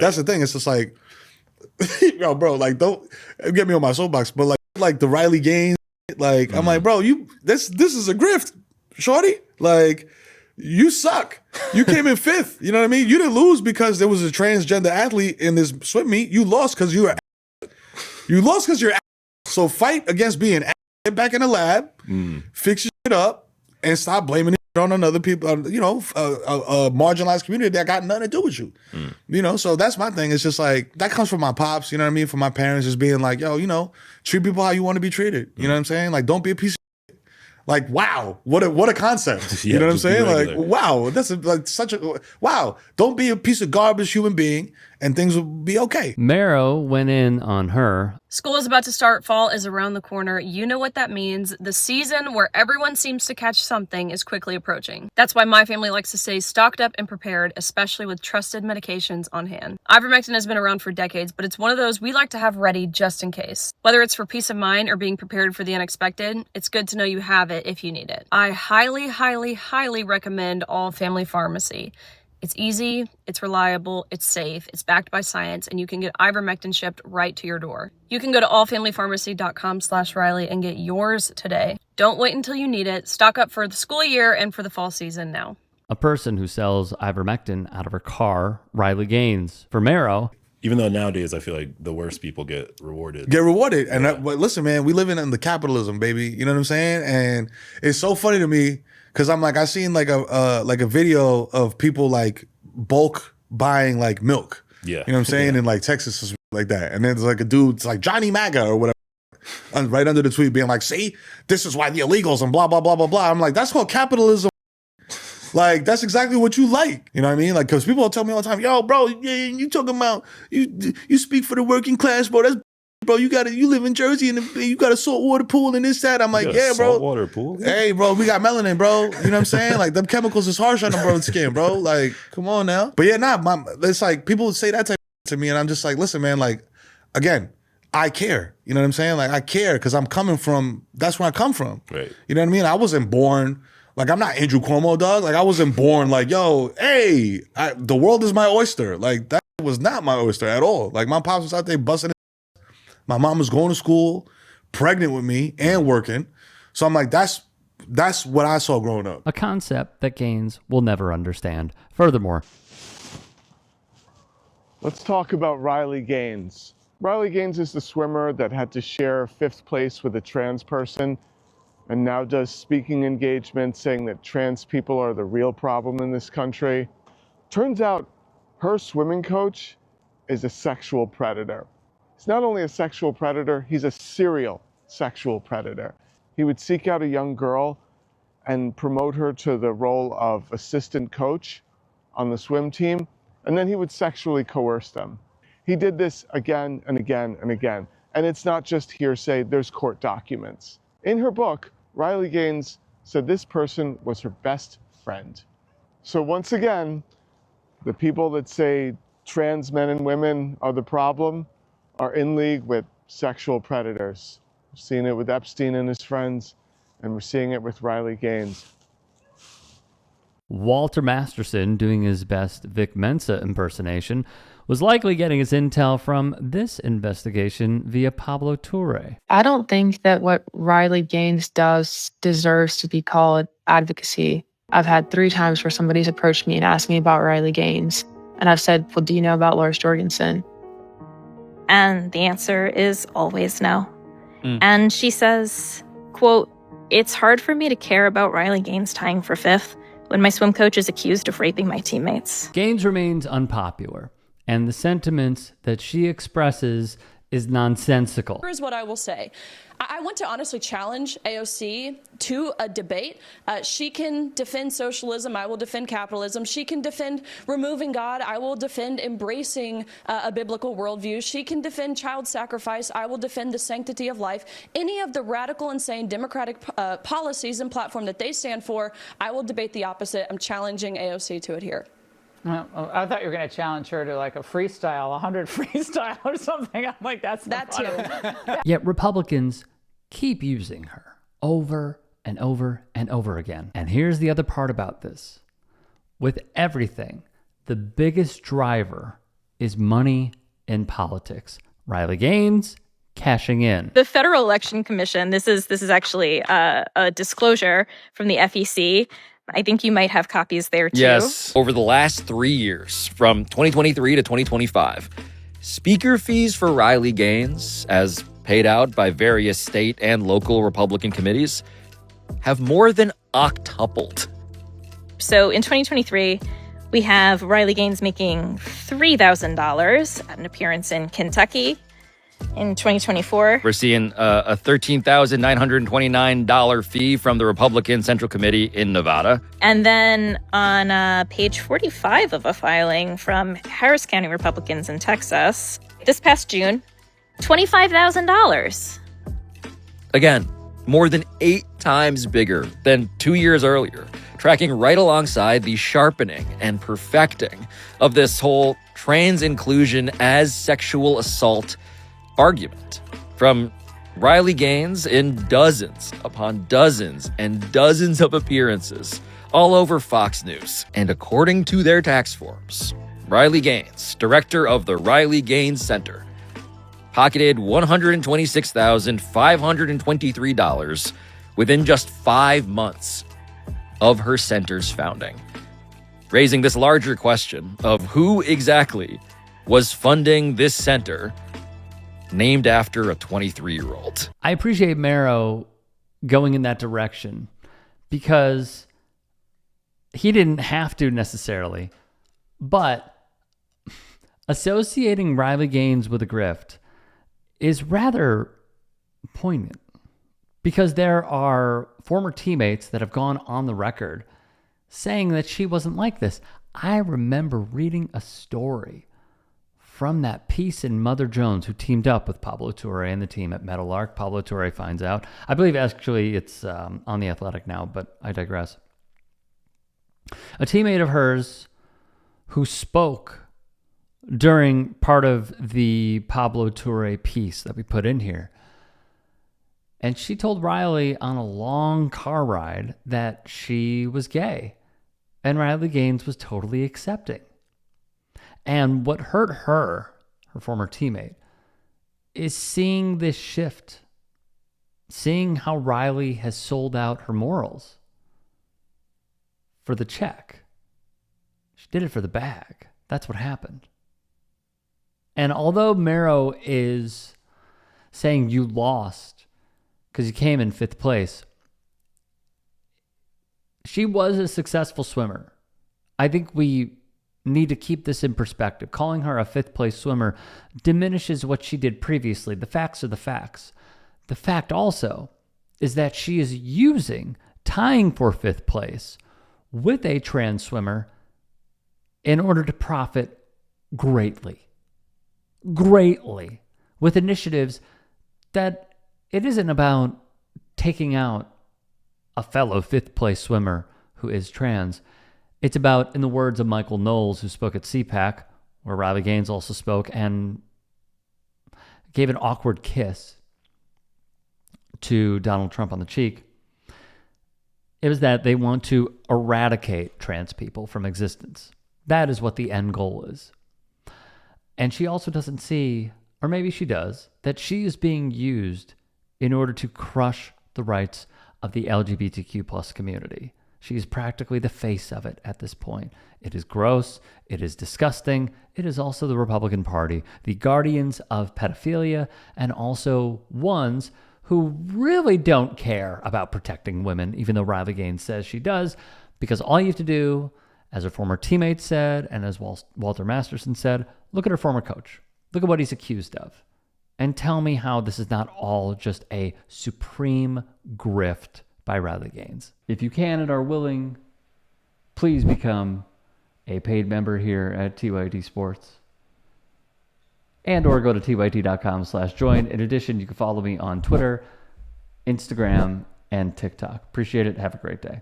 That's the thing. It's just like, yo, bro, like, don't get me on my soapbox, but like the Riley Gaines, like, I'm like, bro, this is a grift, shorty. Like, you suck. You came in fifth. You know what I mean? You didn't lose because there was a transgender athlete in this swim meet. You lost because you were. So fight against being. Get back in the lab, fix your shit up, and stop blaming it on another people. A marginalized community that got nothing to do with you. You know, so that's my thing. It's just like that comes from my pops. You know what I mean? From my parents, just being like, yo, you know, treat people how you want to be treated. You know what I'm saying? Like, don't be a piece of. Like, wow, what a concept. You know what I'm saying? Like, wow, that's such a wow. Don't be a piece of garbage human being and things will be okay. Mero went in on her. School is about to start. Fall is around the corner. You know what that means. The season where everyone seems to catch something is quickly approaching. That's why my family likes to stay stocked up and prepared, especially with trusted medications on hand. Ivermectin has been around for decades, but it's one of those we like to have ready just in case. Whether it's for peace of mind or being prepared for the unexpected, it's good to know you have it if you need it. I highly, highly, highly recommend All Family Pharmacy. It's easy, it's reliable, it's safe, it's backed by science, and you can get ivermectin shipped right to your door. You can go to allfamilypharmacy.com/Riley and get yours today. Don't wait until you need it. Stock up for the school year and for the fall season now. A person who sells ivermectin out of her car, Riley Gaines. For Mero, even though nowadays I feel like the worst people get rewarded. And but listen, man, we live in the capitalism, baby. You know what I'm saying? And it's so funny to me. Cause I'm like, I seen like a video of people like bulk buying like milk. Yeah. You know what I'm saying? In like Texas or like that. And then there's like a dude, it's like Johnny MAGA or whatever, right under the tweet being like, see, this is why the illegals and blah, blah, blah, blah, blah. I'm like, that's called capitalism. Like, that's exactly what you like. You know what I mean? Like, cause people will tell me all the time, yo, bro, you talking about, you speak for the working class, bro. That's bro, you live in Jersey and you got a saltwater pool and this, that. I'm like, yeah, bro. Saltwater pool? Hey, bro, we got melanin, bro. You know what I'm saying? Like, them chemicals is harsh on the bro's skin, bro. Like, come on now. But yeah, it's like, people say that type of to me, and I'm just like, listen, man, like, again, I care. You know what I'm saying? Like, I care because that's where I come from. Right. You know what I mean? I wasn't born, like, I'm not Andrew Cuomo, dog. Like, I wasn't born like, yo, hey, the world is my oyster. Like, that was not my oyster at all. Like, my pops was out there busting. My mom was going to school, pregnant with me, and working. So I'm like, that's what I saw growing up. A concept that Gaines will never understand. Furthermore, let's talk about Riley Gaines. Riley Gaines is the swimmer that had to share fifth place with a trans person and now does speaking engagements saying that trans people are the real problem in this country. Turns out her swimming coach is a sexual predator. He's not only a sexual predator, he's a serial sexual predator. He would seek out a young girl and promote her to the role of assistant coach on the swim team, and then he would sexually coerce them. He did this again and again and again. And it's not just hearsay, there's court documents. In her book, Riley Gaines said this person was her best friend. So once again, the people that say trans men and women are the problem are in league with sexual predators. We've seen it with Epstein and his friends, and we're seeing it with Riley Gaines. Walter Masterson, doing his best Vic Mensa impersonation, was likely getting his intel from this investigation via Pablo Toure. I don't think that what Riley Gaines does deserves to be called advocacy. I've had 3 times where somebody's approached me and asked me about Riley Gaines. And I've said, well, do you know about Lars Jorgensen? And the answer is always no. And she says, quote, "It's hard for me to care about Riley Gaines tying for 5th when my swim coach is accused of raping my teammates." Gaines remains unpopular, and the sentiments that she expresses is nonsensical. Here's what I will say. I want to honestly challenge AOC to a debate. She can defend socialism. I will defend capitalism. She can defend removing God. I will defend embracing a biblical worldview. She can defend child sacrifice. I will defend the sanctity of life. Any of the radical, insane democratic policies and platform that they stand for, I will debate the opposite. I'm challenging AOC to it here. Well, I thought you were going to challenge her to like a freestyle, 100 freestyle or something. I'm like, that's that too. Yet Republicans keep using her over and over and over again. And here's the other part about this. With everything, the biggest driver is money in politics. Riley Gaines cashing in. The Federal Election Commission, this is actually a disclosure from the FEC. I think you might have copies there too. Yes, over the last 3 years, from 2023 to 2025, speaker fees for Riley Gaines, as paid out by various state and local Republican committees, have more than octupled. So in 2023, we have Riley Gaines making $3,000 at an appearance in Kentucky. In 2024, we're seeing a $13,929 fee from the Republican Central Committee in Nevada. And then on page 45 of a filing from Harris County Republicans in Texas, this past June, $25,000. Again, more than 8 times bigger than 2 years earlier, tracking right alongside the sharpening and perfecting of this whole trans inclusion as sexual assault argument from Riley Gaines in dozens upon dozens and dozens of appearances all over Fox News. And according to their tax forms, Riley Gaines, director of the Riley Gaines Center, pocketed $126,523 within just 5 months of her center's founding, raising this larger question of who exactly was funding this center named after a 23-year-old. I appreciate Mero going in that direction because he didn't have to necessarily, but associating Riley Gaines with a grift is rather poignant because there are former teammates that have gone on the record saying that she wasn't like this. I remember reading a story from that piece in Mother Jones, who teamed up with Pablo Torre and the team at Meadowlark. Pablo Torre finds out. I believe actually it's on The Athletic now, but I digress. A teammate of hers who spoke during part of the Pablo Torre piece that we put in here. And she told Riley on a long car ride that she was gay. And Riley Gaines was totally accepting. And what hurt her, her former teammate, is seeing this shift, seeing how Riley has sold out her morals for the check. She did it for the bag. That's what happened. And although Mero is saying you lost because you came in 5th place, she was a successful swimmer. I think we need to keep this in perspective. Calling her a 5th place swimmer diminishes what she did previously. The facts are the facts. The fact also is that she is using tying for 5th place with a trans swimmer in order to profit greatly with initiatives that it isn't about taking out a fellow 5th place swimmer who is trans. It's about, in the words of Michael Knowles, who spoke at CPAC, where Riley Gaines also spoke, and gave an awkward kiss to Donald Trump on the cheek. It was that they want to eradicate trans people from existence. That is what the end goal is. And she also doesn't see, or maybe she does, that she is being used in order to crush the rights of the LGBTQ plus community. She is practically the face of it at this point. It is gross. It is disgusting. It is also the Republican Party, the guardians of pedophilia, and also ones who really don't care about protecting women, even though Riley Gaines says she does, because all you have to do, as her former teammate said, and as Walter Masterson said, look at her former coach. Look at what he's accused of. And tell me how this is not all just a supreme grift by Riley Gaines. If you can and are willing, please become a paid member here at TYT Sports. And or go to tyt.com/join. In addition, you can follow me on Twitter, Instagram, and TikTok. Appreciate it. Have a great day.